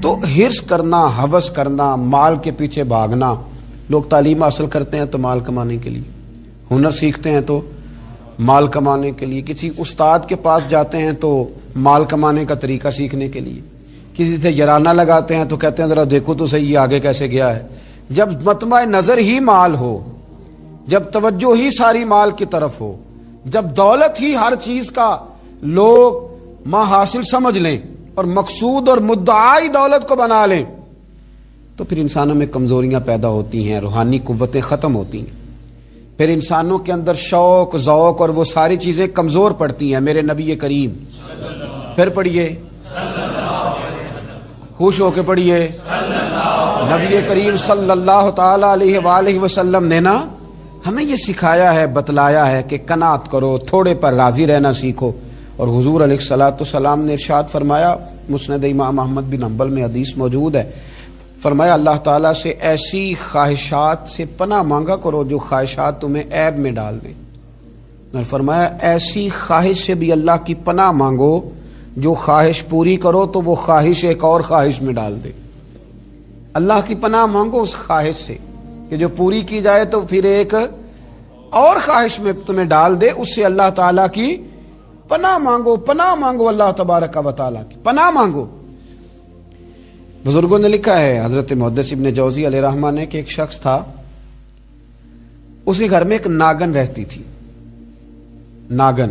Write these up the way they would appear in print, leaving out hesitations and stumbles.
تو حرص کرنا، ہوس کرنا، مال کے پیچھے بھاگنا. لوگ تعلیم حاصل کرتے ہیں تو مال کمانے کے لیے، ہنر سیکھتے ہیں تو مال کمانے کے لیے، کسی استاد کے پاس جاتے ہیں تو مال کمانے کا طریقہ سیکھنے کے لیے، کسی سے یارانہ لگاتے ہیں تو کہتے ہیں ذرا دیکھو تو صحیح یہ آگے کیسے گیا ہے. جب مطمع نظر ہی مال ہو، جب توجہ ہی ساری مال کی طرف ہو، جب دولت ہی ہر چیز کا لوگ ماں حاصل سمجھ لیں اور مقصود اور مدعائی دولت کو بنا لیں، تو پھر انسانوں میں کمزوریاں پیدا ہوتی ہیں، روحانی قوتیں ختم ہوتی ہیں، پھر انسانوں کے اندر شوق، ذوق اور وہ ساری چیزیں کمزور پڑتی ہیں. میرے نبی کریم، پھر پڑھیے، خوش ہو کے پڑھیے، نبی کریم صلی اللہ تعالی علیہ وآلہ وسلم نے نا ہمیں یہ سکھایا ہے، بتلایا ہے کہ قناعت کرو، تھوڑے پر راضی رہنا سیکھو. اور حضور علیہ الصلوۃ والسلام نے ارشاد فرمایا، مسند امام احمد بن حنبل میں حدیث موجود ہے، فرمایا اللہ تعالیٰ سے ایسی خواہشات سے پناہ مانگا کرو جو خواہشات تمہیں عیب میں ڈال دیں، اور فرمایا ایسی خواہش سے بھی اللہ کی پناہ مانگو جو خواہش پوری کرو تو وہ خواہش ایک اور خواہش میں ڈال دے. اللہ کی پناہ مانگو اس خواہش سے کہ جو پوری کی جائے تو پھر ایک اور خواہش میں تمہیں ڈال دے. اس سے اللہ تعالیٰ کی پناہ مانگو، پناہ مانگو، اللہ تبارک و تعالیٰ کی پناہ مانگو. بزرگوں نے لکھا ہے، حضرت محدث ابن جوزی علیہ رحمہ نے، کہ ایک شخص تھا، اس کے گھر میں ایک ناگن رہتی تھی. ناگن،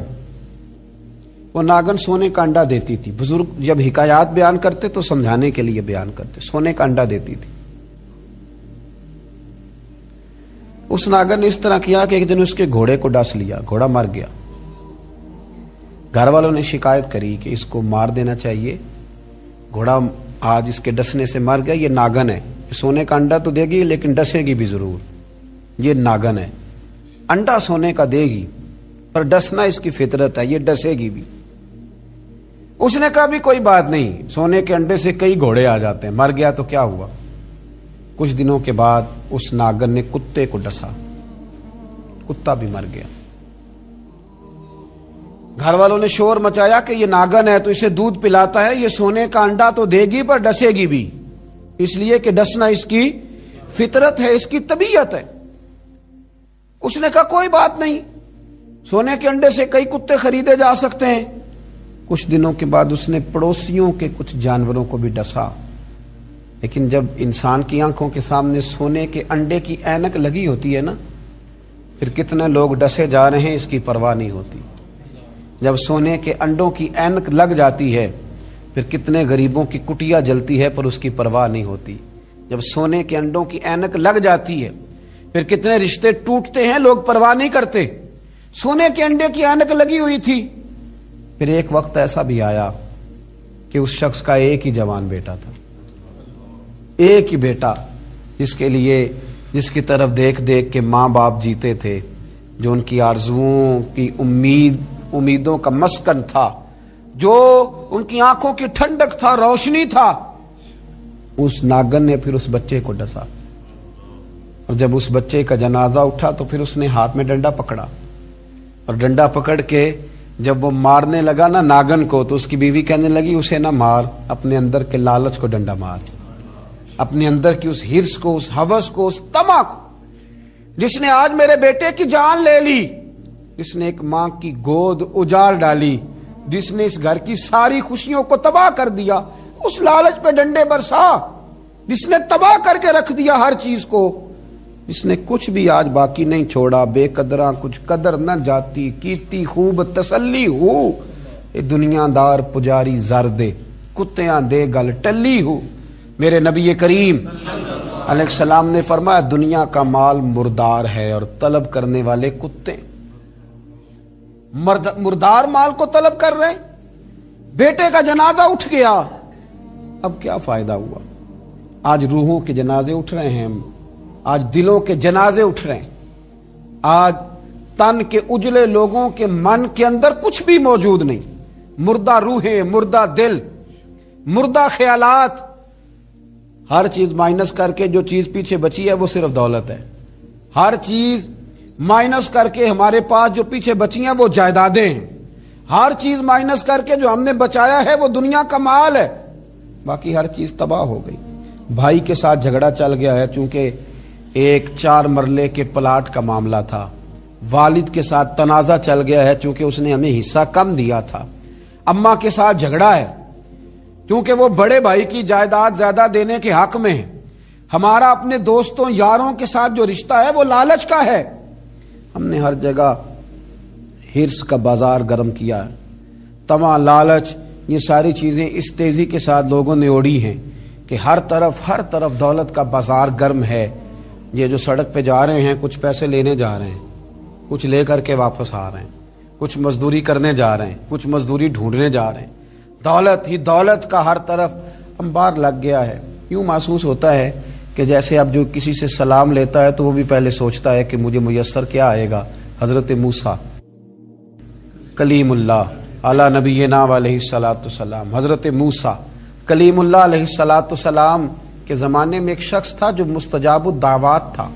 وہ ناگن سونے کا انڈا دیتی تھی. بزرگ جب حکایات بیان کرتے تو سمجھانے کے لیے بیان کرتے. سونے کا انڈا دیتی تھی. اس ناگن نے اس طرح کیا کہ ایک دن اس کے گھوڑے کو ڈس لیا، گھوڑا مر گیا. گھر والوں نے شکایت کری کہ اس کو مار دینا چاہیے، گھوڑا آج اس کے ڈسنے سے مر گیا، یہ ناگن ہے، سونے کا انڈا تو دے گی لیکن ڈسے گی بھی ضرور، یہ ناگن ہے، انڈا سونے کا دے گی پر ڈسنا اس کی فطرت ہے، یہ ڈسے گی بھی. اس نے کہا بھی کوئی بات نہیں، سونے کے انڈے سے کئی گھوڑے آ جاتے ہیں، مر گیا تو کیا ہوا. کچھ دنوں کے بعد اس ناگن نے کتے کو ڈسا، کتا بھی مر گیا. گھر والوں نے شور مچایا کہ یہ ناگن ہے تو اسے دودھ پلاتا ہے، یہ سونے کا انڈا تو دے گی پر ڈسے گی بھی، اس لیے کہ ڈسنا اس کی فطرت ہے، اس کی طبیعت ہے. اس نے کہا کوئی بات نہیں، سونے کے انڈے سے کئی کتے خریدے جا سکتے ہیں. کچھ دنوں کے بعد اس نے پڑوسیوں کے کچھ جانوروں کو بھی ڈسا. لیکن جب انسان کی آنکھوں کے سامنے سونے کے انڈے کی اینک لگی ہوتی ہے نا، پھر کتنے لوگ ڈسے جا رہے ہیں اس کی پرواہ نہیں ہوتی. جب سونے کے انڈوں کی اینک لگ جاتی ہے پھر کتنے غریبوں کی کٹیا جلتی ہے پر اس کی پرواہ نہیں ہوتی. جب سونے کے انڈوں کی اینک لگ جاتی ہے پھر کتنے رشتے ٹوٹتے ہیں، لوگ پرواہ نہیں کرتے. سونے کے انڈے کی اینک لگی ہوئی تھی. پھر ایک وقت ایسا بھی آیا کہ اس شخص کا ایک ہی جوان بیٹا تھا، ایک ہی بیٹا، جس کی طرف دیکھ دیکھ کے ماں باپ جیتے تھے، جو ان کی آرزوؤں کی امیدوں کا مسکن تھا، جو ان کی آنکھوں کی ٹھنڈک تھا، روشنی تھا. اس ناگن نے پھر اس بچے کو ڈسا، اور جب اس بچے کا جنازہ اٹھا تو پھر اس نے ہاتھ میں ڈنڈا پکڑا، اور ڈنڈا پکڑ کے جب وہ مارنے لگا نا ناگن کو، تو اس کی بیوی کہنے لگی اسے نہ مار، اپنے اندر کے لالچ کو ڈنڈا مار، اپنے اندر کی اس ہرس کو، اس ہوس کو، اس طمع کو، جس نے آج میرے بیٹے کی جان لے لی، جس نے ایک ماں کی گود اجاڑ ڈالی، جس نے اس گھر کی ساری خوشیوں کو تباہ کر دیا. اس لالچ پہ ڈنڈے برسا جس نے تباہ کر کے رکھ دیا ہر چیز کو، جس نے کچھ بھی آج باقی نہیں چھوڑا. بے قدراں کچھ قدر نہ جاتی، کیتی خوب تسلی ہو، اے دنیا دار پجاری زر دے، کتیاں دے گل ٹلی ہو. میرے نبی کریم علیہ السلام نے فرمایا دنیا کا مال مردار ہے اور طلب کرنے والے کتے. مردار مال کو طلب کر رہے، بیٹے کا جنازہ اٹھ گیا، اب کیا فائدہ ہوا. آج روحوں کے جنازے اٹھ رہے ہیں، آج دلوں کے جنازے اٹھ رہے ہیں. آج تن کے اجلے لوگوں کے من کے اندر کچھ بھی موجود نہیں، مردہ روحیں، مردہ دل، مردہ خیالات. ہر چیز مائنس کر کے جو چیز پیچھے بچی ہے وہ صرف دولت ہے. ہر چیز مائنس کر کے ہمارے پاس جو پیچھے بچی ہیں وہ جائیدادیں ہیں. ہر چیز مائنس کر کے جو ہم نے بچایا ہے وہ دنیا کا مال ہے. باقی ہر چیز تباہ ہو گئی. بھائی کے ساتھ جھگڑا چل گیا ہے چونکہ ایک 4 مرلے کے پلاٹ کا معاملہ تھا. والد کے ساتھ تنازع چل گیا ہے چونکہ اس نے ہمیں حصہ کم دیا تھا. اماں کے ساتھ جھگڑا ہے کیونکہ وہ بڑے بھائی کی جائیداد زیادہ دینے کے حق میں ہے. ہمارا اپنے دوستوں یاروں کے ساتھ جو رشتہ ہے وہ لالچ کا ہے. ہم نے ہر جگہ ہرس کا بازار گرم کیا ہے. طمع، لالچ، یہ ساری چیزیں اس تیزی کے ساتھ لوگوں نے اوڑھی ہیں کہ ہر طرف دولت کا بازار گرم ہے. یہ جو سڑک پہ جا رہے ہیں کچھ پیسے لینے جا رہے ہیں، کچھ لے کر کے واپس آ رہے ہیں، کچھ مزدوری کرنے جا رہے ہیں، کچھ مزدوری ڈھونڈنے جا رہے ہیں. دولت ہی دولت کا ہر طرف انبار لگ گیا ہے. یوں محسوس ہوتا ہے کہ جیسے اب جو کسی سے سلام لیتا ہے تو وہ بھی پہلے سوچتا ہے کہ مجھے میسر کیا آئے گا. حضرت موسیٰ کلیم اللہ علی نبینا علیہ الصلاۃ والسلام، حضرت موسیٰ کلیم اللہ علیہ الصلاۃ والسلام کے زمانے میں ایک شخص تھا جو مستجاب الدعوات تھا.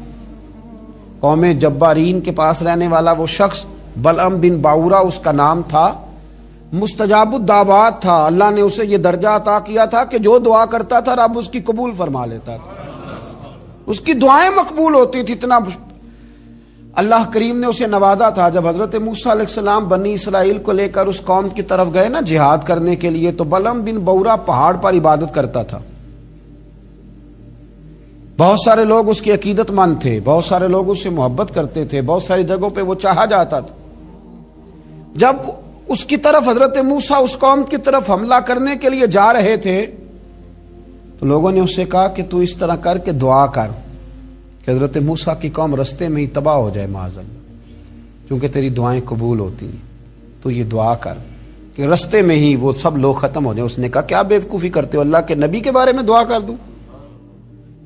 قوم جبارین کے پاس رہنے والا وہ شخص بلعم بن باورا اس کا نام تھا. مستجاب الدعوات تھا. اللہ نے اسے یہ درجہ عطا کیا تھا کہ جو دعا کرتا تھا رب اس کی قبول فرما لیتا تھا. اس کی دعائیں مقبول ہوتی تھی. اتنا اللہ کریم نے اسے نوازا تھا. جب حضرت موسیٰ علیہ السلام بنی اسرائیل کو لے کر اس قوم کی طرف گئے نا جہاد کرنے کے لیے، تو بلعم بن باورا پہاڑ پر عبادت کرتا تھا. بہت سارے لوگ اس کی عقیدت مند تھے، بہت سارے لوگ اس سے محبت کرتے تھے، بہت ساری جگہوں پہ وہ چاہا جاتا تھا. جب اس کی طرف حضرت موسیٰ اس قوم کی طرف حملہ کرنے کے لیے جا رہے تھے تو لوگوں نے اس سے کہا کہ تو اس طرح کر کے دعا کر کہ حضرت موسیٰ کی قوم رستے میں ہی تباہ ہو جائے معاذ اللہ، کیونکہ تیری دعائیں قبول ہوتی ہیں. تو یہ دعا کر کہ رستے میں ہی وہ سب لوگ ختم ہو جائیں. اس نے کہا کیا بیوقوفی کرتے ہو، اللہ کے نبی کے بارے میں دعا کر دوں،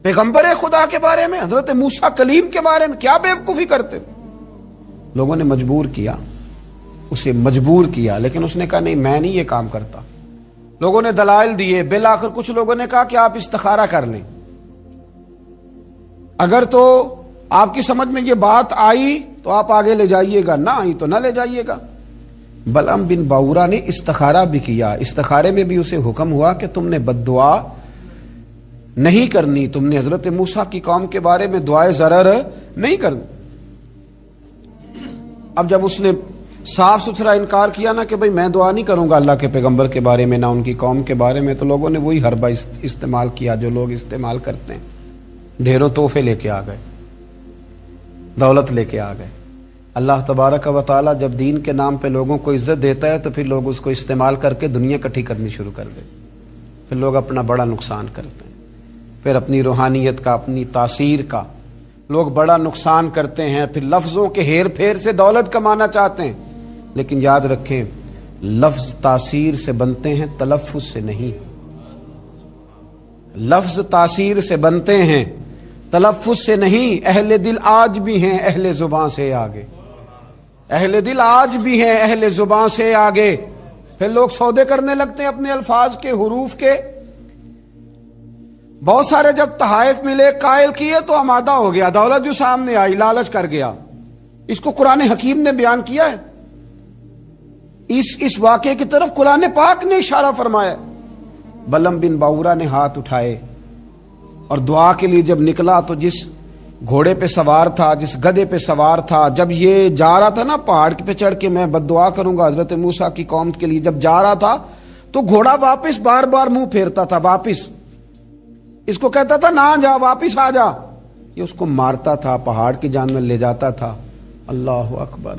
پیغمبر خدا کے بارے میں، حضرت موسیٰ کلیم کے بارے میں کیا بیوقوفی کرتے ہو. لوگوں نے مجبور کیا، اسے مجبور کیا، لیکن اس نے کہا نہیں میں نہیں یہ کام کرتا. لوگوں نے دلائل دیے. بالآخر کچھ لوگوں نے کہا کہ آپ استخارہ کر لیں، اگر تو آپ کی سمجھ میں یہ بات آئی تو آپ آگے لے جائیے گا، نہ آئی تو نہ لے جائیے گا. بلعم بن باورا نے استخارہ بھی کیا. استخارے میں بھی اسے حکم ہوا کہ تم نے بد دعا نہیں کرنی، تم نے حضرت موسیٰ کی قوم کے بارے میں دعائے ضرر نہیں کرنی. اب جب اس نے صاف ستھرا انکار کیا نا کہ بھئی میں دعا نہیں کروں گا اللہ کے پیغمبر کے بارے میں، نہ ان کی قوم کے بارے میں، تو لوگوں نے وہی حربہ استعمال کیا جو لوگ استعمال کرتے ہیں. ڈھیروں تحفے لے کے آ گئے، دولت لے کے آ گئے. اللہ تبارک و تعالیٰ جب دین کے نام پہ لوگوں کو عزت دیتا ہے تو پھر لوگ اس کو استعمال کر کے دنیا اکٹھی کرنی شروع کر دیں. پھر لوگ اپنا بڑا نقصان کرتے ہیں، پھر اپنی روحانیت کا، اپنی تاثیر کا لوگ بڑا نقصان کرتے ہیں. پھر لفظوں کے ہیر پھیر سے دولت کمانا چاہتے ہیں. لیکن یاد رکھیں لفظ تاثیر سے بنتے ہیں، تلفظ سے نہیں. لفظ تاثیر سے بنتے ہیں، تلفظ سے نہیں. اہل دل آج بھی ہیں اہل زباں سے آگے، اہل دل آج بھی ہیں اہل زباں سے آگے. پھر لوگ سودے کرنے لگتے ہیں اپنے الفاظ کے، حروف کے. بہت سارے جب تحائف ملے، قائل کیے تو آمادہ ہو گیا. دولت جو سامنے آئی لالچ کر گیا. اس کو قرآن حکیم نے بیان کیا ہے. اس واقعے کی طرف قرآن پاک نے اشارہ فرمایا. بلعم بن باورا نے ہاتھ اٹھائے اور دعا کے لیے جب نکلا تو جس گھوڑے پہ سوار تھا، جس گدھے پہ سوار تھا، جب یہ جا رہا تھا نا پہاڑ پہ چڑھ کے میں بد دعا کروں گا حضرت موسیٰ کی قوم کے لیے، جب جا رہا تھا تو گھوڑا واپس بار بار منہ پھیرتا تھا. واپس اس کو کہتا تھا نہ جا، واپس آ جا. یہ اس کو مارتا تھا، پہاڑ کی جان میں لے جاتا تھا. اللہ اکبر.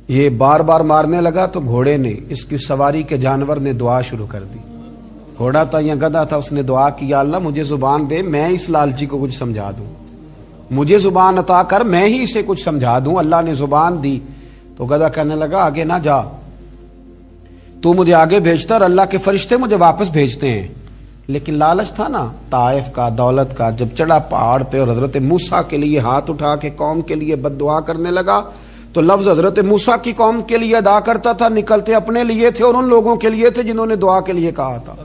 یہ بار بار مارنے لگا تو گھوڑے نے، اس کی سواری کے جانور نے دعا شروع کر دی. گھوڑا تھا یا گدھا تھا، اس نے دعا کی یا اللہ مجھے زبان دے، میں اس لالچی کو کچھ سمجھا دوں، مجھے زبان عطا کر، میں ہی اسے کچھ سمجھا دوں. اللہ نے زبان دی تو گدھا کہنے لگا آگے نہ جا، تو مجھے آگے بھیجتا اور اللہ کے فرشتے مجھے واپس بھیجتے ہیں. لیکن لالچ تھا نا طائف کا، دولت کا. جب چڑھا پہاڑ پہ اور حضرت موسیٰ کے لیے ہاتھ اٹھا کے قوم کے لیے بد دعا کرنے لگا تو لفظ حضرت موسیٰ کی قوم کے لیے ادا کرتا تھا، نکلتے اپنے لیے تھے اور ان لوگوں کے لیے تھے جنہوں نے دعا کے لیے کہا تھا.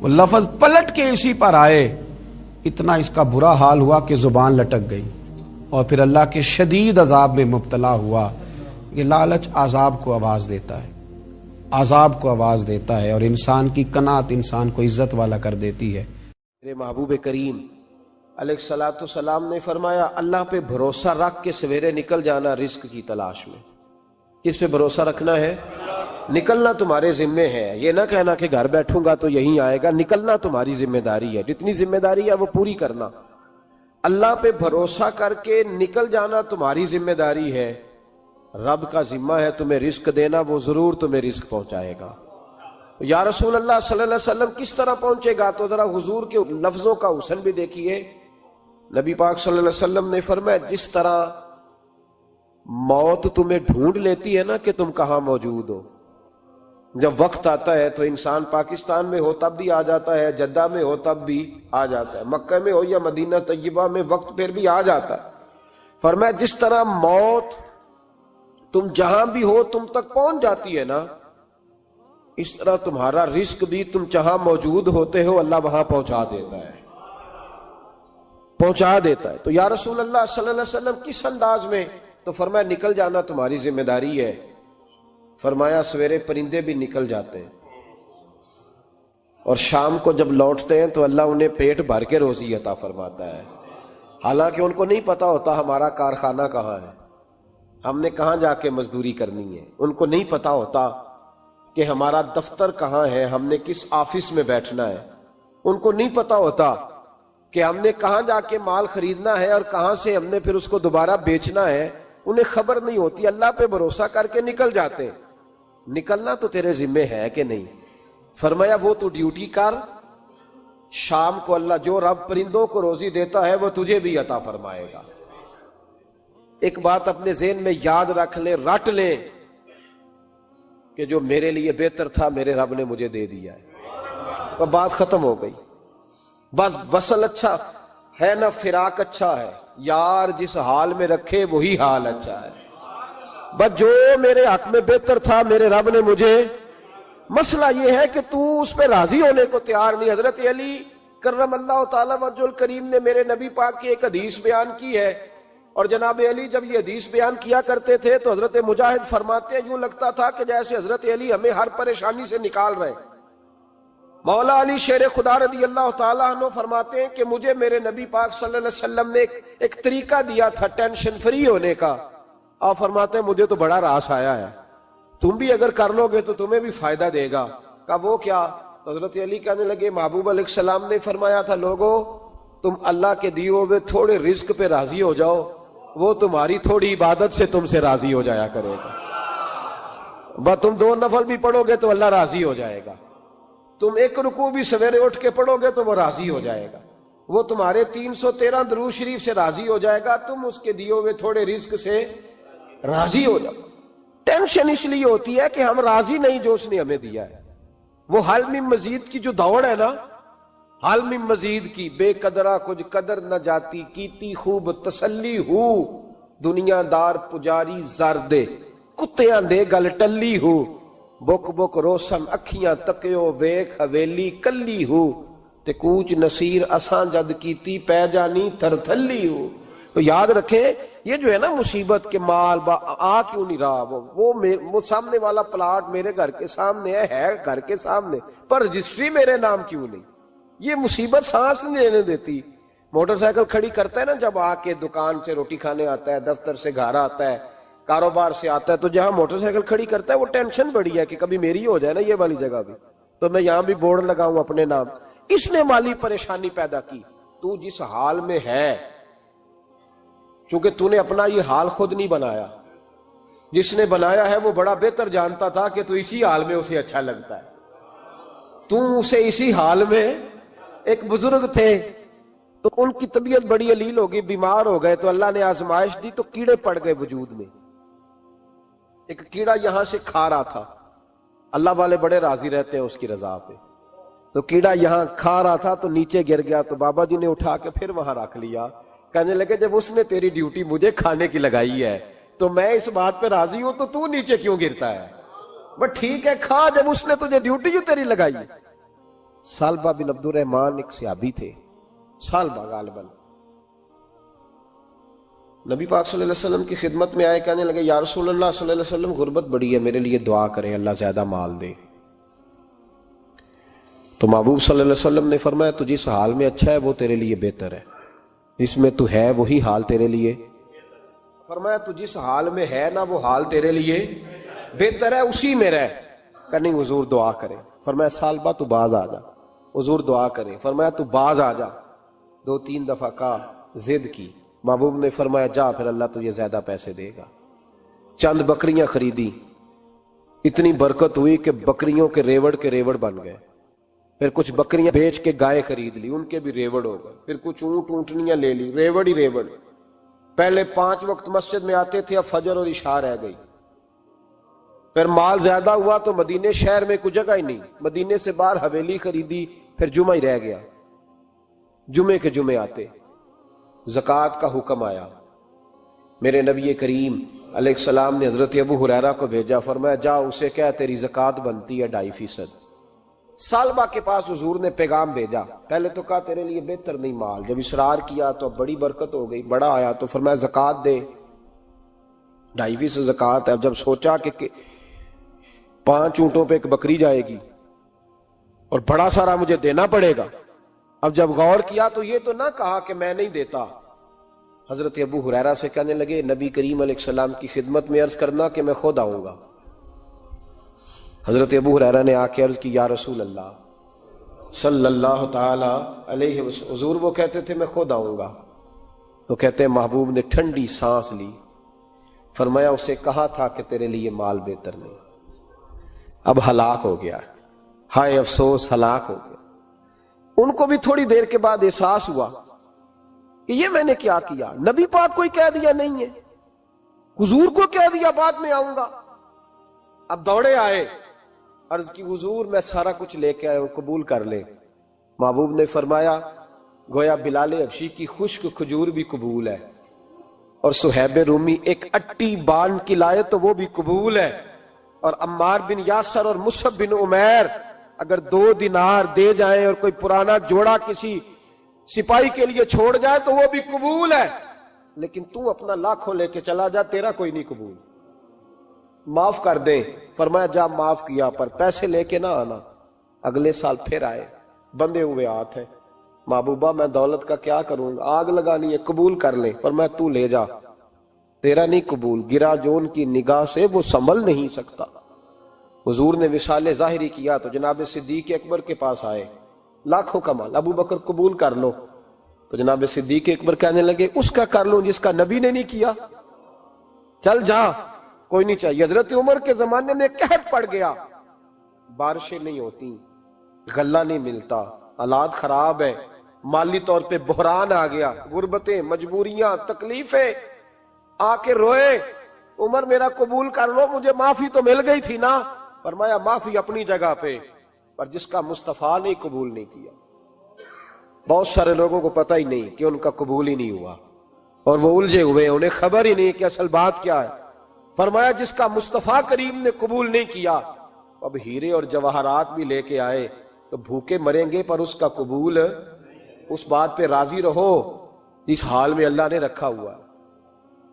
وہ لفظ پلٹ کے اسی پر آئے. اتنا اس کا برا حال ہوا کہ زبان لٹک گئی اور پھر اللہ کے شدید عذاب میں مبتلا ہوا. یہ لالچ عذاب کو آواز دیتا ہے. عذاب کو آواز دیتا ہے، اور انسان کی قناعت انسان کو عزت والا کر دیتی ہے۔ میرے محبوب کریم علیہ الصلوۃ والسلام نے فرمایا اللہ پہ بھروسہ رکھ کے سویرے نکل جانا رزق کی تلاش میں۔ کس پہ بھروسہ رکھنا ہے؟ نکلنا تمہارے ذمے ہے، یہ نہ کہنا کہ گھر بیٹھوں گا تو یہیں آئے گا، نکلنا تمہاری ذمہ داری ہے، جتنی ذمہ داری ہے وہ پوری کرنا۔ اللہ پہ بھروسہ کر کے نکل جانا تمہاری ذمہ داری ہے، رب کا ذمہ ہے تمہیں رزق دینا، وہ ضرور تمہیں رزق پہنچائے گا۔ یا رسول اللہ صلی اللہ علیہ وسلم کس طرح پہنچے گا؟ تو ذرا حضور کے لفظوں کا حسن بھی دیکھیے۔ نبی پاک صلی اللہ علیہ وسلم نے فرمایا جس طرح موت تمہیں ڈھونڈ لیتی ہے نا کہ تم کہاں موجود ہو، جب وقت آتا ہے تو انسان پاکستان میں ہو تب بھی آ جاتا ہے، جدہ میں ہو تب بھی آ جاتا ہے، مکہ میں ہو یا مدینہ طیبہ میں، وقت پھر بھی آ جاتا ہے۔ فرمایا جس طرح موت تم جہاں بھی ہو تم تک پہنچ جاتی ہے نا، اس طرح تمہارا رزق بھی تم جہاں موجود ہوتے ہو اللہ وہاں پہنچا دیتا ہے، پہنچا دیتا ہے۔ تو یا رسول اللہ صلی اللہ علیہ وسلم کس انداز میں؟ تو فرمایا نکل جانا تمہاری ذمہ داری ہے۔ فرمایا سویرے پرندے بھی نکل جاتے ہیں اور شام کو جب لوٹتے ہیں تو اللہ انہیں پیٹ بھر کے روزی عطا فرماتا ہے، حالانکہ ان کو نہیں پتا ہوتا ہمارا کارخانہ کہاں ہے، ہم نے کہاں جا کے مزدوری کرنی ہے، ان کو نہیں پتا ہوتا کہ ہمارا دفتر کہاں ہے، ہم نے کس آفس میں بیٹھنا ہے، ان کو نہیں پتا ہوتا کہ ہم نے کہاں جا کے مال خریدنا ہے اور کہاں سے ہم نے پھر اس کو دوبارہ بیچنا ہے، انہیں خبر نہیں ہوتی۔ اللہ پہ بھروسہ کر کے نکل جاتے ہیں۔ نکلنا تو تیرے ذمہ ہے کہ نہیں؟ فرمایا وہ تو ڈیوٹی کر، شام کو اللہ جو رب پرندوں کو روزی دیتا ہے وہ تجھے بھی عطا فرمائے گا۔ ایک بات اپنے ذہن میں یاد رکھ لیں، رٹ لیں کہ جو میرے لیے بہتر تھا میرے رب نے مجھے دے دیا ہے، تو بات ختم ہو گئی۔ بس وصل اچھا ہے نہ فراق اچھا ہے، یار جس حال میں رکھے وہی حال اچھا ہے۔ بس جو میرے حق میں بہتر تھا میرے رب نے مجھے، مسئلہ یہ ہے کہ تو اس پہ راضی ہونے کو تیار نہیں۔ حضرت علی کرم اللہ تعالی وجہ الکریم نے میرے نبی پاک کی ایک حدیث بیان کی ہے، اور جناب علی جب یہ حدیث بیان کیا کرتے تھے تو حضرت مجاہد فرماتے ہیں یوں لگتا تھا کہ جیسے حضرت علی ہمیں ہر پریشانی سے نکال رہے۔ مولا علی شیر خدا رضی اللہ تعالیٰ عنہ فرماتے ہیں کہ مجھے میرے نبی پاک صلی اللہ علیہ وسلم نے ایک طریقہ دیا تھا ٹینشن فری ہونے کا۔ آپ فرماتے ہیں مجھے تو بڑا راس آیا ہے، تم بھی اگر کر لو گے تو تمہیں بھی فائدہ دے گا۔ کہا وہ کیا؟ تو حضرت علی کہنے لگے محبوب علیہ السلام نے فرمایا تھا لوگو تم اللہ کے دیے ہوئے تھوڑے رزق پہ راضی ہو جاؤ، وہ تمہاری تھوڑی عبادت سے تم سے راضی ہو جایا کرے گا۔ بس تم 2 نفل بھی پڑھو گے تو اللہ راضی ہو جائے گا، تم 1 رکوع بھی سویرے اٹھ کے پڑھو گے تو وہ راضی ہو جائے گا، وہ تمہارے 313 درود شریف سے راضی ہو جائے گا، تم اس کے دیے ہوئے تھوڑے رزق سے راضی ہو جاؤ۔ ٹینشن اس لیے ہوتی ہے کہ ہم راضی نہیں جو اس نے ہمیں دیا ہے۔ وہ حل میں مزید کی جو دوڑ ہے نا، حل میں مزید کی، بے قدرہ کچھ قدر نہ جاتی، کیتی خوب تسلی ہو، دنیا دار پجاری زر دے، کتیاں دے گل ٹلی ہو، بک بک روشن اکھیاں تکیو ویکھ حویلی کلی ہو، تے کوچ نصیر اساں جد کیتی پہ جانی تھر تھلی ہو۔ تو یاد رکھیں یہ جو ہے نا مصیبت کے مال آ کیوں نہیں رہا، وہ سامنے والا پلاٹ میرے گھر کے سامنے ہے گھر کے سامنے، پر رجسٹری میرے نام کیوں نہیں؟ یہ مصیبت سانس نہیں لینے دیتی۔ موٹر سائیکل کھڑی کرتا ہے نا جب آ کے دکان سے روٹی کھانے آتا ہے، دفتر سے گھر آتا ہے، کاروبار سے آتا ہے، تو جہاں موٹر سائیکل کھڑی کرتا ہے وہ ٹینشن بڑی ہے کہ کبھی میری ہو جائے نا یہ والی جگہ بھی، تو میں یہاں بھی بورڈ لگاؤں اپنے نام۔ اس نے مالی پریشانی پیدا کی۔ تو جس حال میں ہے، کیونکہ تو نے اپنا یہ حال خود نہیں بنایا، جس نے بنایا ہے وہ بڑا بہتر جانتا تھا کہ تو اسی حال میں اسے اچھا لگتا ہے۔ تو اسے اسی حال میں، ایک بزرگ تھے تو ان کی طبیعت بڑی علیل ہو گئی، بیمار ہو گئے، تو اللہ نے آزمائش دی تو کیڑے پڑ گئے وجود میں۔ ایک کیڑا یہاں سے کھا رہا تھا، اللہ والے بڑے راضی رہتے ہیں اس کی رضا پہ، تو کیڑا یہاں کھا رہا تھا تو نیچے گر گیا، تو بابا جی نے اٹھا کے پھر وہاں رکھ لیا، کہنے لگے جب اس نے تیری ڈیوٹی مجھے کھانے کی لگائی ہے تو میں اس بات پہ راضی ہوں، تو نیچے کیوں گرتا ہے؟ بس ٹھیک ہے کھا، جب اس نے تجھے ڈیوٹی جو تیری لگائی ہے۔ سالبہ بن عبد الرحمن ایک صحابی تھے، سالبہ غالباً، نبی پاک صلی اللہ علیہ وسلم کی خدمت میں آئے, کہنے لگے یا رسول اللہ صلی اللہ علیہ وسلم غربت بڑی ہے, میرے لیے دعا کریں اللہ زیادہ مال دے. تو محبوب صلی اللہ علیہ وسلم نے فرمایا تو جس حال میں اچھا ہے وہ تیرے لیے بہتر ہے, جس میں تو ہے وہی حال تیرے لیے. فرمایا تو جس حال میں ہے نا وہ حال تیرے لیے بہتر ہے, اسی میں رہ. کہ نہیں حضور دعا کریں. فرمایا سال بعد تو باز آ جا. حضور دعا کریں. فرمایا تو باز آ جا. 2-3 دفعہ کہا, ضد کی. محبوب نے فرمایا جا پھر اللہ تجھے زیادہ پیسے دے گا. چند بکریاں خریدی, اتنی برکت ہوئی کہ بکریوں کے ریوڑ بن گئے. پھر کچھ بکریاں بیچ کے گائے خرید لی, ان کے بھی ریوڑ ہو گئے. پھر کچھ اونٹنیاں لے لی, ریوڑ ہی ریوڑ. پہلے 5 وقت مسجد میں آتے تھے, اب فجر اور عشاء رہ گئی. پھر مال زیادہ ہوا تو مدینے شہر میں کوئی جگہ ہی نہیں, مدینے سے باہر حویلی خریدی, پھر جمعہ ہی رہ گیا. جمعے کے جمعے آتے. زکوٰۃ کا حکم آیا. میرے نبی کریم علیہ السلام نے حضرت ابو ہریرہ کو بھیجا, فرمایا جا اسے کہہ تیری زکوٰۃ بنتی ہے 2.5%. سالبہ کے پاس حضور نے پیغام بھیجا. پہلے تو کہا تیرے لیے بہتر نہیں مال, جب اصرار کیا تو بڑی برکت ہو گئی, بڑا آیا تو فرمایا زکوٰۃ دے, 2.5% زکوٰۃ ہے. اب جب سوچا کہ 5 اونٹوں پہ ایک بکری جائے گی اور بڑا سارا مجھے دینا پڑے گا, اب جب غور کیا تو یہ تو نہ کہا کہ میں نہیں دیتا. حضرت ابو ہریرہ سے کہنے لگے نبی کریم علیہ السلام کی خدمت میں عرض کرنا کہ میں خود آؤں گا. حضرت ابو ہریرہ نے آ کے عرض کی یا رسول اللہ صلی اللہ تعالی علیہ وسلم. حضور وہ کہتے تھے میں خود آؤں گا. تو کہتے ہیں محبوب نے ٹھنڈی سانس لی. فرمایا اسے کہا تھا کہ تیرے لیے مال بہتر نہیں. اب ہلاک ہو گیا, ہائے افسوس ہلاک ہو گیا. ان کو بھی تھوڑی دیر کے بعد احساس ہوا کہ یہ میں نے کیا کیا, نبی پاک کو ہی کہہ دیا نہیں ہے, حضور کو کہہ دیا بعد میں آؤں گا. اب دوڑے آئے, عرض کی حضور میں سارا کچھ لے کے آیا ہوں, قبول کر لیں. محبوب نے فرمایا گویا بلال حبشی کی خشک کھجور بھی قبول ہے, اور صہیب رومی ایک اٹی بان کی لائے تو وہ بھی قبول ہے, اور عمار بن یاسر اور مصعب بن عمیر اگر 2 دینار دے جائیں اور کوئی پرانا جوڑا کسی سپاہی کے لیے چھوڑ جائے تو وہ بھی قبول ہے. لیکن تو اپنا لاکھوں لے کے چلا جا, تیرا کوئی نہیں قبول. معاف کر دیں. فرمایا جا معاف کیا, پر پیسے لے کے نہ آنا. اگلے سال پھر آئے, بندے ہوئے ہاتھ ہیں. محبوبہ میں دولت کا کیا کروں گا, آگ لگانی ہے, قبول کر لیں. فرمایا تو لے جا, تیرا نہیں قبول. گرا جو ان کی نگاہ سے وہ سنبھل نہیں سکتا. حضور نے وصال ظاہری کیا تو جناب صدیق اکبر کے پاس آئے, لاکھوں کا مال. ابو بکر قبول کر لو. تو جناب صدیق اکبر کہنے لگے اس کا کر لوں جس کا نبی نے نہیں کیا, چل جا, کوئی نہیں چاہیے. حضرت عمر کے زمانے میں قحط پڑ گیا, بارشیں نہیں ہوتی, غلہ نہیں ملتا, حالات خراب ہے, مالی طور پہ بحران آ گیا, غربتیں, مجبوریاں, تکلیفیں. آ کے روئے, عمر میرا قبول کر لو, مجھے معافی تو مل گئی تھی نا. فرمایا معافی اپنی جگہ پہ, پر جس کا مصطفیٰ نے قبول نہیں کیا. بہت سارے لوگوں کو پتہ ہی نہیں کہ ان کا قبول ہی نہیں ہوا, اور وہ الجھے ہوئے, انہیں خبر ہی نہیں کہ اصل بات کیا ہے. فرمایا جس کا مصطفیٰ کریم نے قبول نہیں کیا, اب ہیرے اور جواہرات بھی لے کے آئے تو بھوکے مریں گے, پر اس کا قبول, اس بات پہ راضی رہو جس حال میں اللہ نے رکھا ہوا,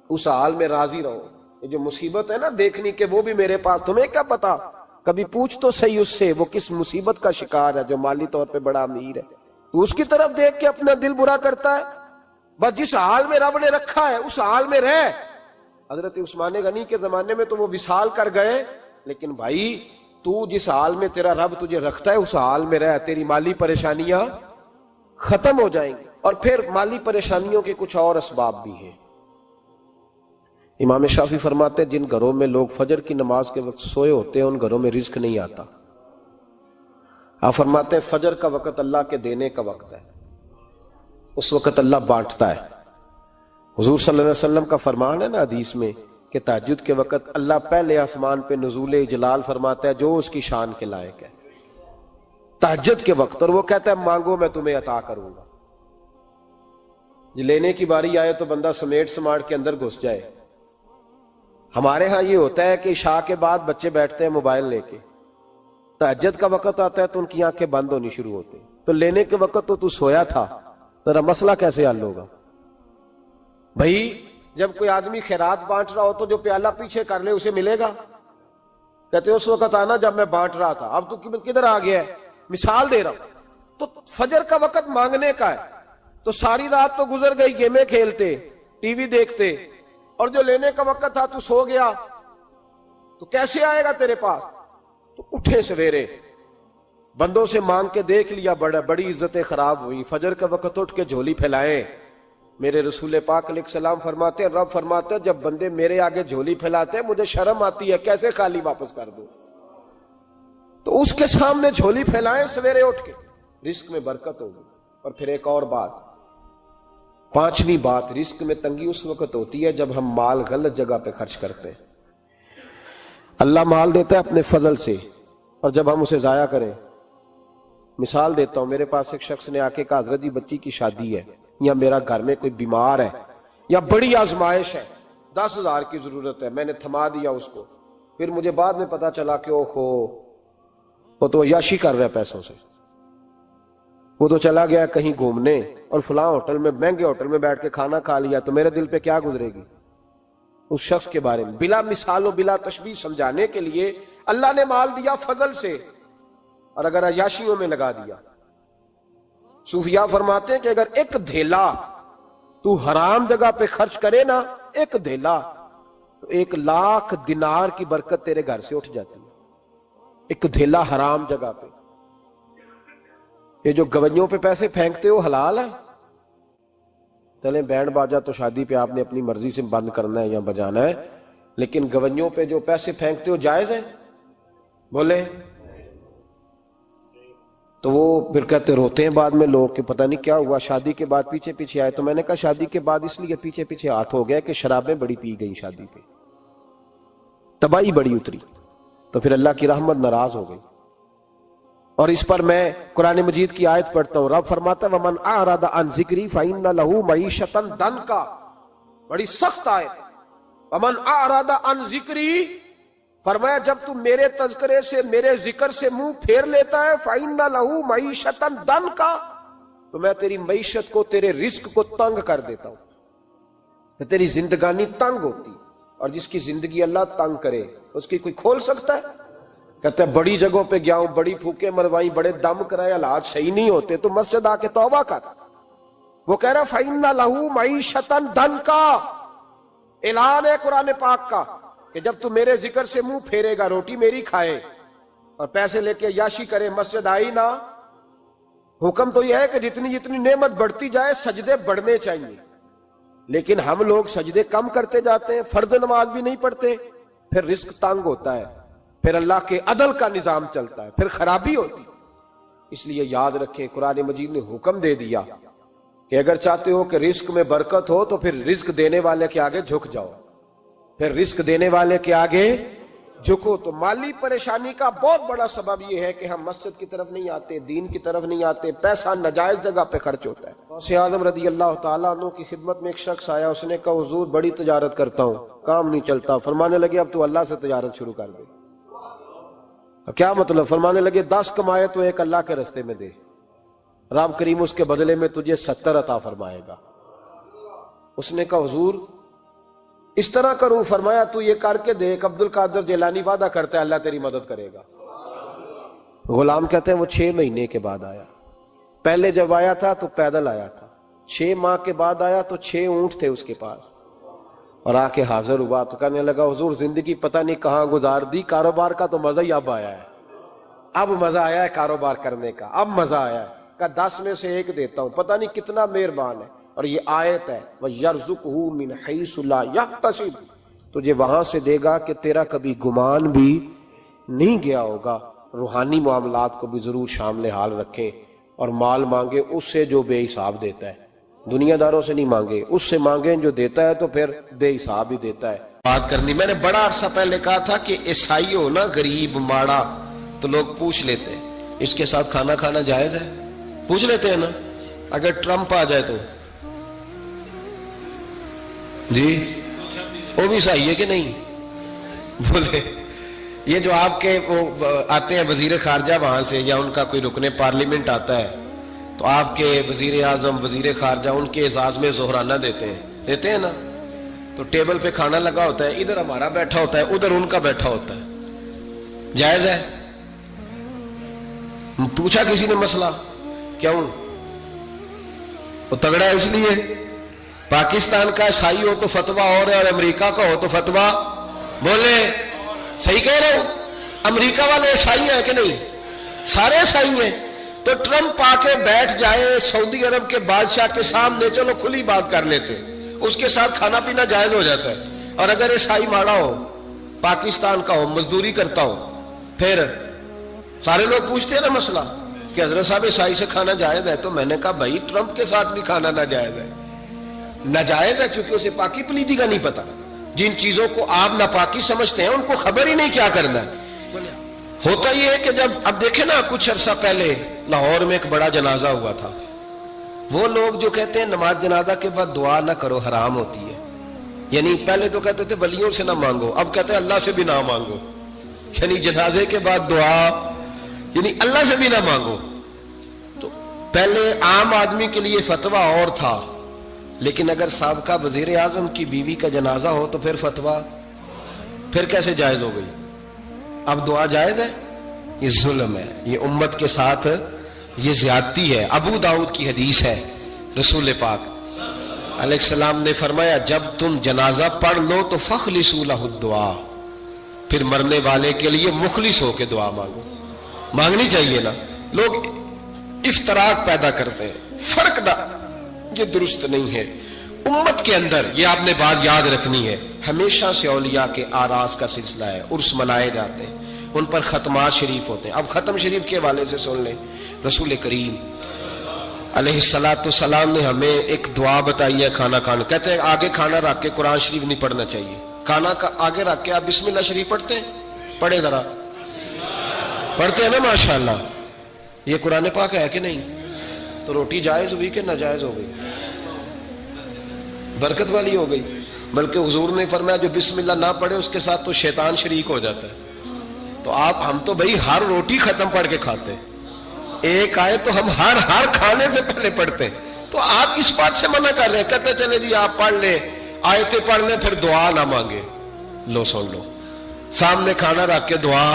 اس حال میں راضی رہو. یہ جو مصیبت ہے نا دیکھنی کہ وہ بھی میرے پاس, تمہیں کیا پتا, کبھی پوچھ تو صحیح اس سے وہ کس مصیبت کا شکار ہے جو مالی طور پہ بڑا امیر ہے. تو اس کی طرف دیکھ کے اپنا دل برا کرتا ہے. بس جس حال میں رب نے رکھا ہے اس حال میں رہ. حضرت عثمان غنی کے زمانے میں تو وہ وصال کر گئے, لیکن بھائی تو جس حال میں تیرا رب تجھے رکھتا ہے اس حال میں رہ, تیری مالی پریشانیاں ختم ہو جائیں گی. اور پھر مالی پریشانیوں کے کچھ اور اسباب بھی ہیں. امام شافعی فرماتے ہیں جن گھروں میں لوگ فجر کی نماز کے وقت سوئے ہوتے ہیں ان گھروں میں رزق نہیں آتا. آپ فرماتے ہیں فجر کا وقت اللہ کے دینے کا وقت ہے, اس وقت اللہ بانٹتا ہے. حضور صلی اللہ علیہ وسلم کا فرمان ہے نا حدیث میں کہ تہجد کے وقت اللہ پہلے آسمان پہ نزول جلال فرماتا ہے جو اس کی شان کے لائق ہے تہجد کے وقت, اور وہ کہتا ہے مانگو میں تمہیں عطا کروں گا. لینے کی باری آئے تو بندہ سمیٹ سماٹ کے اندر گھس جائے. ہمارے ہاں یہ ہوتا ہے کہ عشاء کے بعد بچے بیٹھتے ہیں موبائل لے کے, تہجد کا وقت آتا ہے تو ان کی آنکھیں بند ہونی شروع ہوتی, تو لینے کے وقت تو سویا تھا, ذرا مسئلہ کیسے حل ہوگا بھائی. جب کوئی آدمی خیرات بانٹ رہا ہو تو جو پیالہ پیچھے کر لے اسے ملے گا؟ کہتے اس وقت آنا جب میں بانٹ رہا تھا، اب تو کدھر آ گیا ہے؟ مثال دے رہا ہوں۔ تو فجر کا وقت مانگنے کا ہے، تو ساری رات تو گزر گئی گیمیں کھیلتے، ٹی وی دیکھتے، اور جو لینے کا وقت تھا تو سو گیا، تو کیسے آئے گا تیرے پاس؟ تو اٹھے سویرے، بندوں سے مانگ کے دیکھ لیا، بڑی عزتیں خراب ہوئی، فجر کا وقت اٹھ کے جھولی پھیلائے۔ میرے رسول پاک علیہ السلام فرماتے ہیں، رب فرماتے ہیں جب بندے میرے آگے جھولی پھیلاتے ہیں مجھے شرم آتی ہے، کیسے خالی واپس کر دوں؟ تو اس کے سامنے جھولی پھیلائیں سویرے اٹھ کے، رزق میں برکت ہوگی۔ اور پھر ایک اور بات، پانچویں بات، رزق میں تنگی اس وقت ہوتی ہے جب ہم مال غلط جگہ پہ خرچ کرتے ہیں۔ اللہ مال دیتا ہے اپنے فضل سے، اور جب ہم اسے ضائع کریں، مثال دیتا ہوں، میرے پاس ایک شخص نے آ کے کہا حضرت جی بچی کی شادی ہے، یا میرا گھر میں کوئی بیمار ہے، یا بڑی آزمائش ہے، 10,000 کی ضرورت ہے، میں نے تھما دیا اس کو۔ پھر مجھے بعد میں پتا چلا کہ وہ تو عیاشی کر رہا ہے پیسوں سے، وہ تو چلا گیا کہیں گھومنے اور فلاں ہوٹل میں، مہنگے ہوٹل میں بیٹھ کے کھانا کھا لیا، تو میرے دل پہ کیا گزرے گی اس شخص کے بارے میں؟ بلا مثال و بلا تشبیہ سمجھانے کے لیے اللہ نے مال دیا فضل سے، اور اگر عیاشیوں میں لگا دیا، صوفیاء فرماتے ہیں کہ اگر ایک دھیلا تو حرام جگہ پہ خرچ کرے نا، ایک دھیلا، تو 1,00,000 دینار کی برکت تیرے گھر سے اٹھ جاتی ہے، ایک دھیلا حرام جگہ پہ۔ یہ جو گویوں پہ پیسے پھینکتے ہو حلال ہے؟ چلیں بینڈ باجا تو شادی پہ آپ نے اپنی مرضی سے بند کرنا ہے یا بجانا ہے، لیکن گویوں پہ جو پیسے پھینکتے ہو جائز ہے؟ بولے تو وہ پھر کہتے روتے ہیں بعد میں لوگ کہ پتہ نہیں کیا ہوا، شادی کے بعد پیچھے پیچھے آئے۔ تو میں نے کہا شادی کے بعد اس لیے پیچھے پیچھے ہاتھ ہو گیا کہ شرابیں بڑی پی گئی، شادی پہ تباہی بڑی اتری، تو پھر اللہ کی رحمت ناراض ہو گئی۔ اور اس پر میں قرآن مجید کی آیت پڑھتا ہوں، رب فرماتا ہے وَمَنْ أَعْرَضَ عَنْ ذِكْرِي فَإِنَّ لَهُ مَعِيشَةً ضَنْكًا، بڑی سخت آیت۔ وَمَنْ أَعْرَضَ عَنْ ذِكْرِي، فرمایا جب تو میرے تذکرے سے، میرے ذکر سے منہ پھیر لیتا ہے، فَإِنَّ لَهُ مَعِيشَةً ضَنْكًا، تو میں تیری معیشت کو، تیرے رزق کو تنگ کر دیتا ہوں، کہ تیری زندگانی تنگ ہوتی، اور جس کی زندگی اللہ تنگ کرے اس کی کوئی کھول سکتا ہے؟ کہتے ہیں بڑی جگہوں پہ گیا ہوں، بڑی پھوکے مروائی، بڑے دم کرائے، حالات صحیح نہیں ہوتے، تو مسجد آ کے توبہ کر۔ وہ کہہ رہا فَإِنَّ لَهُ مَعِيشَةً ضَنْكًا، اعلان ہے قرآن پاک کا کہ جب تو میرے ذکر سے منہ پھیرے گا، روٹی میری کھائے اور پیسے لے کے عیاشی کرے، مسجد آئی نہ۔ حکم تو یہ ہے کہ جتنی جتنی نعمت بڑھتی جائے سجدے بڑھنے چاہیے، لیکن ہم لوگ سجدے کم کرتے جاتے ہیں، فرض نماز بھی نہیں پڑھتے، پھر رزق تنگ ہوتا ہے، پھر اللہ کے عدل کا نظام چلتا ہے، پھر خرابی ہوتی۔ اس لیے یاد رکھیں قرآن مجید نے حکم دے دیا کہ اگر چاہتے ہو کہ رزق میں برکت ہو تو پھر رزق دینے والے کے آگے جھک جاؤ، پھر رزق دینے والے کے آگے جھکو۔ تو مالی پریشانی کا بہت بڑا سبب یہ ہے کہ ہم مسجد کی طرف نہیں آتے، دین کی طرف نہیں آتے، پیسہ ناجائز جگہ پہ خرچ ہوتا ہے۔ غوث اعظم رضی اللہ تعالیٰ عنہ کی خدمت میں ایک شخص آیا، اس نے کہا حضور بڑی تجارت کرتا ہوں، کام نہیں چلتا۔ فرمانے لگے اب تو اللہ سے تجارت شروع کر دے۔ کیا مطلب؟ فرمانے لگے 10 کمائے تو ایک اللہ کے رستے میں دے، رب کریم اس کے بدلے میں تجھے 70 عطا فرمائے گا۔ اس نے کہا حضور اس طرح کروں؟ فرمایا تو یہ کر کے دیکھ، عبد القادر جیلانی وعدہ کرتا ہے اللہ تیری مدد کرے گا۔ غلام کہتے ہیں وہ 6 مہینے کے بعد آیا، پہلے جب آیا تھا تو پیدل آیا تھا، 6 ماہ کے بعد آیا تو 6 اونٹ تھے اس کے پاس، اور آ کے حاضر ہوا تو کہنے لگا حضور زندگی پتہ نہیں کہاں گزار دی، کاروبار کا تو مزہ ہی اب آیا ہے، اب مزہ آیا ہے کاروبار کرنے کا، اب مزہ آیا ہے۔ کہا 10 میں سے 1 دیتا ہوں، پتہ نہیں کتنا مہربان ہے۔ اور یہ آیت ہے وَيَرْزُقْهُ مِنْ حَيْثُ لَا يَحْتَسِبُ، تجھے وہاں سے دے گا کہ تیرا کبھی گمان بھی نہیں گیا ہوگا۔ روحانی معاملات کو بھی ضرور شامل حال رکھیں، اور مال مانگے اس سے جو بے حساب دیتا ہے، دنیا داروں سے نہیں مانگے، اس سے مانگیں جو دیتا ہے تو پھر بے حساب ہی دیتا ہے۔ بات کرنی، میں نے بڑا عرصہ پہلے کہا تھا کہ عیسائی ہو نا، غریب ماڑا، تو لوگ پوچھ لیتے ہیں اس کے ساتھ کھانا کھانا جائز ہے؟ پوچھ لیتے ہیں نا، اگر ٹرمپ آ جائے تو جی وہ بھی عیسائی ہے کہ نہیں؟ بولے یہ جو آپ کے وہ آتے ہیں وزیر خارجہ وہاں سے، یا ان کا کوئی رکن پارلیمنٹ آتا ہے تو آپ کے وزیر اعظم، وزیر خارجہ ان کے اعزاز میں ظہرانہ دیتے ہیں نا، تو ٹیبل پہ کھانا لگا ہوتا ہے, ادھر ہمارا بیٹھا ہوتا ہے, ادھر ان کا بیٹھا ہوتا ہے, جائز ہے؟ پوچھا کسی نے مسئلہ, کیوں؟ وہ تگڑا ہے اس لیے. پاکستان کا عیسائی ہو تو فتویٰ اور ہے, اور امریکہ کا ہو تو فتویٰ, بولے صحیح کہہ رہے ہو؟ امریکہ والے عیسائی ہیں کہ نہیں؟ سارے عیسائی ہیں. تو ٹرمپ آ کے بیٹھ جائے سعودی عرب کے بادشاہ کے سامنے, چلو کھلی بات کر لیتے, اس کے ساتھ کھانا پینا جائز ہو جاتا ہے. اور اگر عیسائی ماڑا ہو, پاکستان کا ہو, مزدوری کرتا ہو, پھر سارے لوگ پوچھتے ہیں نا مسئلہ کہ حضرت صاحب عیسائی سے کھانا جائز ہے. تو میں نے کہا بھائی ٹرمپ کے ساتھ بھی کھانا ناجائز ہے. ناجائز ہے کیونکہ اسے پاکی پلیدی کا نہیں پتا. جن چیزوں کو آپ ناپاکی سمجھتے ہیں ان کو خبر ہی نہیں کیا کرنا ہے. ہوتا یہ ہے کہ جب اب دیکھیں نا, کچھ عرصہ پہلے لاہور میں ایک بڑا جنازہ ہوا تھا. وہ لوگ جو کہتے ہیں نماز جنازہ کے بعد دعا نہ کرو, حرام ہوتی ہے. یعنی پہلے تو کہتے تھے ولیوں سے نہ مانگو, اب کہتے ہیں اللہ سے بھی نہ مانگو. یعنی جنازے کے بعد دعا یعنی اللہ سے بھی نہ مانگو. تو پہلے عام آدمی کے لیے فتویٰ اور تھا, لیکن اگر سابقہ وزیر اعظم کی بیوی کا جنازہ ہو تو پھر فتویٰ پھر کیسے جائز ہو گئی؟ اب دعا جائز ہے؟ یہ ظلم ہے, یہ امت کے ساتھ یہ زیادتی ہے. ابو داؤد کی حدیث ہے, رسول پاک علیہ السلام نے فرمایا جب تم جنازہ پڑھ لو تو فخلصوا لہ الدعاء, پھر مرنے والے کے لیے مخلص ہو کے دعا مانگو. مانگنی چاہیے نا. لوگ افتراق پیدا کرتے ہیں, فرق نہ, یہ درست نہیں ہے. امت کے اندر یہ آپ نے بات یاد رکھنی ہے, ہمیشہ سے اولیاء کے آراس کا سلسلہ ہے, عرس منائے جاتے ہیں, ان پر ختمات شریف ہوتے ہیں. اب ختم شریف کے حوالے سے سن لیں, رسول کریم علیہ السلام نے ہمیں ایک دعا بتائی ہے کھانا کھانا. کہتے ہیں آگے کھانا رکھ کے قرآن شریف نہیں پڑھنا چاہیے. کھانا کا آگے رکھ کے آپ بسم اللہ شریف پڑھتے ہیں؟ پڑھے ذرا, پڑھتے ہیں نا ماشاءاللہ. یہ قرآن پاک ہے کہ نہیں؟ تو روٹی جائز ہوئی کہ ناجائز ہو گئی؟ برکت والی ہو گئی. بلکہ حضور نے فرمایا جو بسم اللہ نہ پڑھے اس کے ساتھ تو شیطان شریک ہو جاتا ہے. تو ہم تو بھائی ہر روٹی ختم پڑھ کے کھاتے ہیں, ایک آئے تو ہم ہر کھانے سے پہلے پڑھتے ہیں. تو آپ اس بات سے منع کر رہے ہیں, کہتے چلے جی آپ پڑھ لیں, آیتیں پڑھ لیں, پھر دعا نہ مانگے. لو سن لو, سامنے کھانا رکھ کے دعا,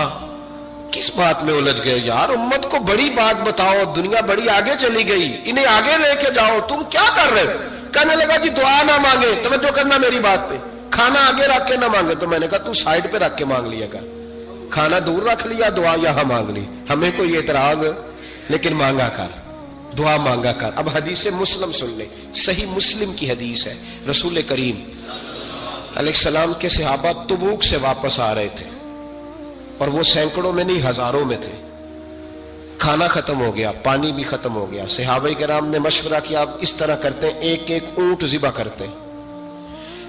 کس بات میں الجھ گئے یار؟ امت کو بڑی بات بتاؤ, دنیا بڑی آگے چلی گئی, انہیں آگے لے کے جاؤ. تم کیا کر رہے ہو؟ کہنے لگا جی دعا نہ مانگے. توجہ کرنا میری بات پہ, کھانا آگے رکھ کے نہ مانگے. تو میں نے کہا تو سائڈ پہ رکھ کے مانگ لیا کر, کھانا دور رکھ لیا, دعا یہاں مانگ لی. ہمیں کوئی اعتراض, لیکن مانگا کر, دعا مانگا کر. اب حدیث مسلم سن لیں, صحیح مسلم کی حدیث ہے. رسول کریم علیہ السلام کے صحابہ تبوک سے واپس آ رہے تھے, اور وہ سینکڑوں میں نہیں ہزاروں میں تھے. کھانا ختم ہو گیا, پانی بھی ختم ہو گیا. صحابہ کرام نے مشورہ کیا آپ اس طرح کرتے ہیں, ایک ایک اونٹ ذبح کرتے ہیں,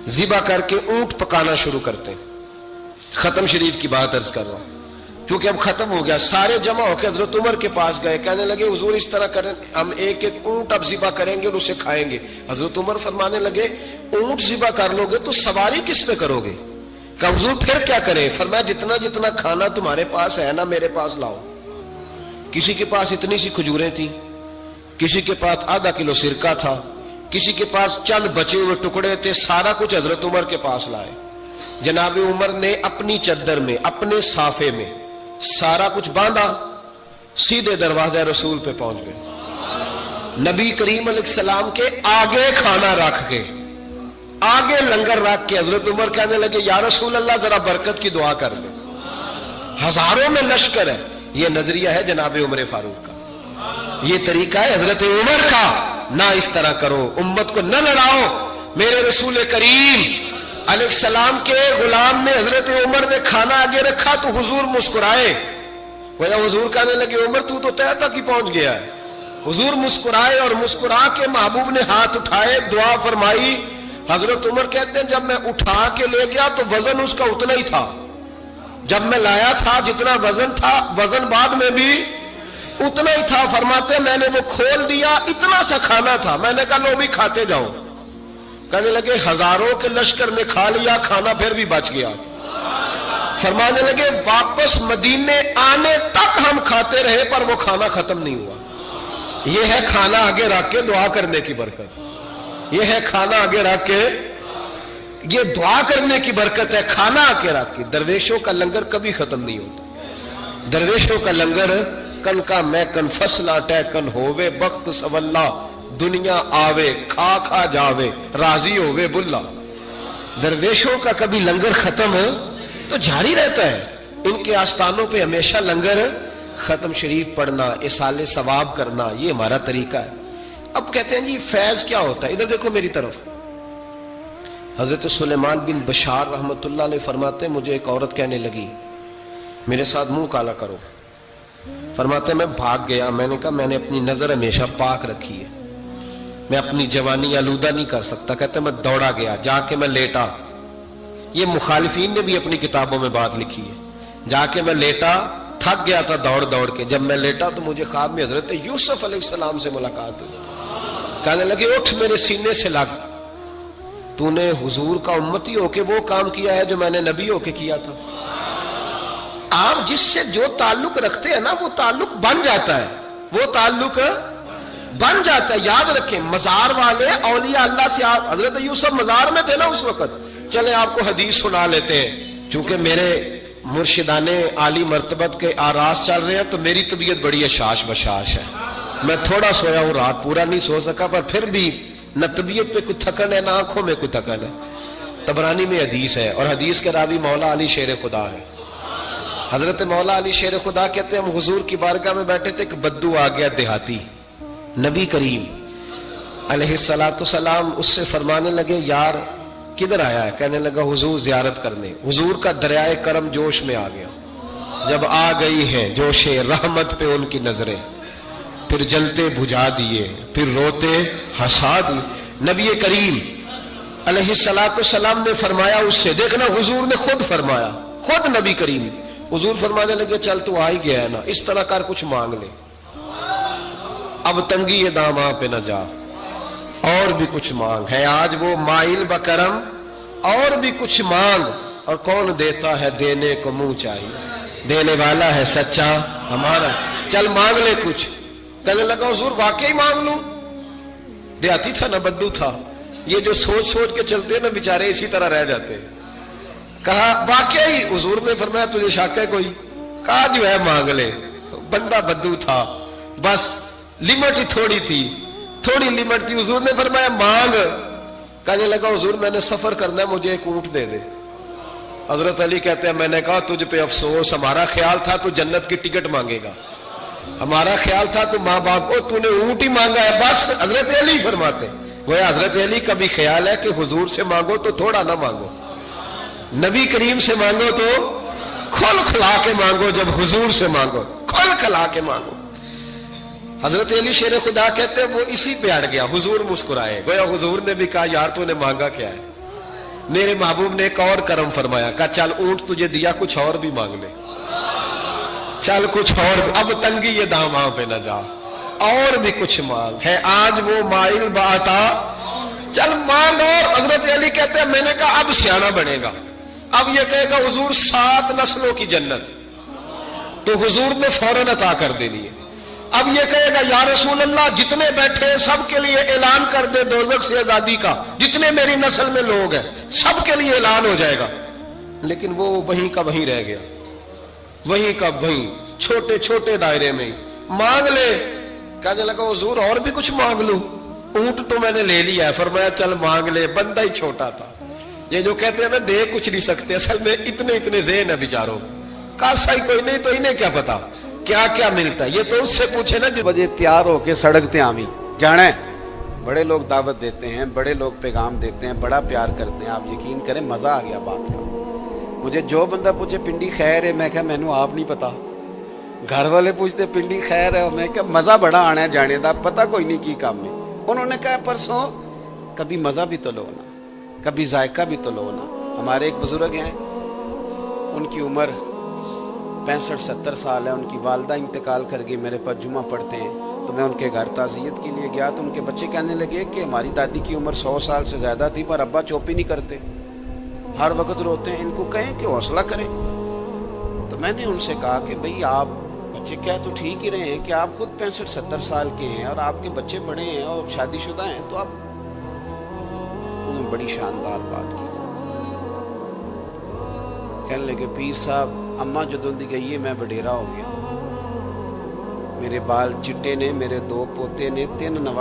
ذبح کر کے اونٹ پکانا شروع کرتے ہیں. ختم شریف کی بات عرض کر رہا ہوں کیونکہ اب ختم ہو گیا. سارے جمع ہو کے حضرت عمر کے پاس گئے, کہنے لگے حضور اس طرح کریں, ہم ایک ایک اونٹ اب ذبح کریں گے اور اسے کھائیں گے. حضرت عمر فرمانے لگے اونٹ ذبح کر لو گے تو سواری کس پہ کرو گے؟ کہ حضور پھر کیا کریں؟ فرمایا جتنا جتنا کھانا تمہارے پاس ہے نا میرے پاس لاؤ. کسی کے پاس اتنی سی کھجوریں تھیں, کسی کے پاس آدھا کلو سرکہ تھا, کسی کے پاس چند بچے ہوئے ٹکڑے تھے. سارا کچھ حضرت عمر کے پاس لائے. جناب عمر نے اپنی چادر میں, اپنے صافے میں سارا کچھ باندھا, سیدھے دروازہ رسول پہ پہنچ گئے. نبی کریم علیہ السلام کے آگے کھانا رکھ کے, آگے لنگر رکھ کے حضرت عمر کہنے لگے یا رسول اللہ ذرا برکت کی دعا کر دیں. ہزاروں میں لشکر ہے. یہ نظریہ ہے جناب عمر فاروق کا, یہ طریقہ ہے حضرت عمر کا. نہ اس طرح کرو, امت کو نہ لڑاؤ. میرے رسول کریم علیہ السلام کے غلام نے, حضرت عمر نے کھانا آگے رکھا تو حضور مسکرائے. حضور کہنے لگے عمر تو طے تک ہی پہنچ گیا ہے. حضور مسکرائے اور مسکرا کے محبوب نے ہاتھ اٹھائے, دعا فرمائی. حضرت عمر کہتے ہیں جب میں اٹھا کے لے گیا تو وزن اس کا اتنا ہی تھا, جب میں لایا تھا جتنا وزن تھا وزن بعد میں بھی اتنا ہی تھا. فرماتے میں نے وہ کھول دیا, اتنا سا کھانا تھا. میں نے کہا لو بھی کھاتے جاؤ. کہنے لگے ہزاروں کے لشکر نے کھا لیا, کھانا پھر بھی بچ گیا. فرمانے لگے واپس مدینے آنے تک ہم کھاتے رہے پر وہ کھانا ختم نہیں ہوا. یہ ہے کھانا آگے رکھ کے دعا کرنے کی برکت. یہ ہے کھانا آگے رکھ کے, یہ دعا کرنے کی برکت ہے، کھانا آ کے رکھ کے۔ درویشوں کا لنگر کبھی ختم نہیں ہوتا، درویشوں کا لنگر کن کا میں کن فصلہ ٹے کن ہووے بخت سولا دنیا آوے کھا کھا جاوے راضی ہووے بلا۔ درویشوں کا کبھی لنگر ختم تو جاری رہتا ہے، ان کے آستانوں پہ ہمیشہ لنگر ختم۔ شریف پڑھنا، اصالے ثواب کرنا، یہ ہمارا طریقہ ہے۔ اب کہتے ہیں جی فیض کیا ہوتا ہے؟ ادھر دیکھو میری طرف۔ حضرت سلیمان بن بشار رحمت اللہ علیہ فرماتے ہیں مجھے ایک عورت کہنے لگی میرے ساتھ منہ کالا کرو۔ فرماتے ہیں میں بھاگ گیا، میں نے کہا میں نے اپنی نظر ہمیشہ پاک رکھی ہے، میں اپنی جوانی آلودہ نہیں کر سکتا۔ کہتے ہیں میں دوڑا گیا، جا کے میں لیٹا۔ یہ مخالفین نے بھی اپنی کتابوں میں بات لکھی ہے۔ جا کے میں لیٹا، تھک گیا تھا دوڑ دوڑ کے۔ جب میں لیٹا تو مجھے خواب میں حضرت یوسف علیہ السلام سے ملاقات ہوئی۔ کہنے لگے اٹھ میرے سینے سے لگ، تو نے حضور کا امتی ہو کے وہ کام کیا ہے جو میں نے نبی ہو کے کیا تھا۔ آپ جس سے جو تعلق رکھتے ہیں نا وہ تعلق بن جاتا ہے، وہ تعلق بن جاتا ہے۔ یاد رکھیں مزار والے اولیاء اللہ سے، آپ حضرت یوسف مزار میں تھے نا اس وقت۔ چلے آپ کو حدیث سنا لیتے ہیں، چونکہ میرے مرشدان عالی مرتبت کے آراز چل رہے ہیں تو میری طبیعت بڑی اشاش بشاش ہے۔ میں تھوڑا سویا ہوں، رات پورا نہیں سو سکا، پر پھر بھی نہ طبیعت پہ کوئی تھکن ہے نہ آنکھوں میں کوئی تھکن ہے۔ طبرانی میں حدیث ہے، اور حدیث کے راوی مولا علی شیر خدا ہے۔ حضرت مولا علی شیر خدا کہتے ہیں ہم حضور کی بارگاہ میں بیٹھے تھے کہ بدو آ گیا دیہاتی، نبی کریم علیہ السلام اس سے فرمانے لگے یار کدھر آیا ہے؟ کہنے لگا حضور زیارت کرنے۔ حضور کا دریائے کرم جوش میں آ گیا۔ جب آ گئی ہے جوش رحمت پہ ان کی نظریں، پھر جلتے بجھا دیے، پھر روتے ہنسا دیے۔ نبی کریم علیہ السلام نے فرمایا اس سے، دیکھنا حضور نے خود فرمایا، خود نبی کریم حضور فرمانے لگے چل تو آ ہی گیا ہے نا، اس طرح کر کچھ مانگ لے، اب تنگی یہ داماں پہ نہ جا، اور بھی کچھ مانگ ہے آج وہ مائل بکرم، اور بھی کچھ مانگ، اور کون دیتا ہے دینے کو منہ چاہیے، دینے والا ہے سچا ہمارا، چل مانگ لے کچھ۔ کہنے لگا حضور واقعی مانگ لوں؟ دیہاتی تھا نا، بدو تھا، یہ جو سوچ سوچ کے چلتے نا بیچارے اسی طرح رہ جاتے۔ کہا واقعی؟ حضور نے فرمایا تجھے شک ہے کوئی؟ کہا جو ہے مانگ لے۔ بندہ بدو تھا، بس لمٹ ہی تھوڑی تھی، تھوڑی لمٹ تھی۔ حضور نے فرمایا مانگ۔ کہنے لگا حضور میں نے سفر کرنا ہے، مجھے ایک اونٹ دے دے۔ حضرت علی کہتے ہیں میں نے کہا تجھ پہ افسوس، ہمارا خیال تھا تو جنت کی ٹکٹ مانگے گا، ہمارا خیال تھا تو ماں باپ کو، تو نے اونٹ ہی مانگا ہے بس۔ حضرت علی فرماتے وہ حضرت علی کا بھی خیال ہے کہ حضور سے مانگو تو تھوڑا نہ مانگو، نبی کریم سے مانگو تو کھل کھلا کے مانگو، جب حضور سے مانگو کھل کھلا کے مانگو۔ حضرت علی شیر خدا کہتے ہیں وہ اسی پہ اڑ گیا۔ حضور مسکرائے، گویا حضور نے بھی کہا یار تو نے مانگا کیا ہے؟ میرے محبوب نے ایک اور کرم فرمایا، کہا چل اونٹ تجھے دیا، کچھ اور بھی مانگ لے، چل کچھ اور، اب تنگی یہ داماں پہ نہ جا، اور بھی کچھ مانگ ہے آج وہ مائل باتا، چل مانگ۔ اور حضرت علی کہتے ہیں میں نے کہا اب سیانا بنے گا، اب یہ کہے گا حضور 7 نسلوں کی جنت، تو حضور نے فوراً عطا کر دینی ہے۔ اب یہ کہے گا یا رسول اللہ جتنے بیٹھے سب کے لیے اعلان کر دے دوزخ سے آزادی کا، جتنے میری نسل میں لوگ ہیں سب کے لیے اعلان ہو جائے گا، لیکن وہ وہیں کا وہیں رہ گیا، وہیں کا وہیں، چھوٹے چھوٹے دائرے میں مانگ لے۔ کہنے لگا حضور اور بھی کچھ مانگ لوں؟ اونٹ تو میں نے لے لیا ہے۔ فرمایا چل مانگ لے، بندہ ہی چھوٹا تھا۔ یہ جو کہتے ہیں نا دے کچھ نہیں سکتے، اصل میں اتنے ذہن ہے بیچاروں، کاسا ہی کوئی نہیں تو انہیں کیا پتا کیا کیا ملتا ہے۔ یہ تو اس سے پوچھے نا جس بجے تیار ہو کے سڑک آمی جانا ہے، بڑے لوگ دعوت دیتے ہیں، بڑے لوگ پیغام دیتے ہیں، بڑا پیار کرتے ہیں، آپ یقین کریں مزہ آ گیا بات کا۔ مجھے جو بندہ پوچھے پنڈی خیر ہے، میں کہا مینوں آپ نہیں پتا، گھر والے پوچھتے پنڈی خیر ہے، میں کہا مزہ بڑا آنا ہے جانے دا، پتہ کوئی نہیں کی کام میں۔ انہوں نے کہا پرسوں کبھی مزہ بھی تو لو نا، کبھی ذائقہ بھی تو لو نا۔ ہمارے ایک بزرگ ہیں، ان کی عمر 65-70 سال ہے، ان کی والدہ انتقال کر گئی، میرے پاس جمعہ پڑھتے ہیں تو میں ان کے گھر تعزیت کے لیے گیا تو ان کے بچے کہنے لگے کہ ہماری دادی کی عمر 100 سال سے زیادہ تھی پر ابا چوپ ہی نہیں کرتے، ہر وقت روتے ہیں، ان کو کہیں کہ حوصلہ کریں۔ تو میں نے ان سے کہا کہ بھئی آپ بچے کیا تو ٹھیک ہی رہے ہیں کہ آپ خود 65-70 سال کے ہیں اور آپ کے بچے بڑے ہیں اور شادی شدہ ہیں، تو آپ انہوں نے بڑی شاندار بات کی۔ کہنے لگے پیر صاحب اماں جدوں دی گئی ہے میں وڈیرا ہو گیا, میرے بال چٹے نے, میرے 2 پوتے نے, 3 نواب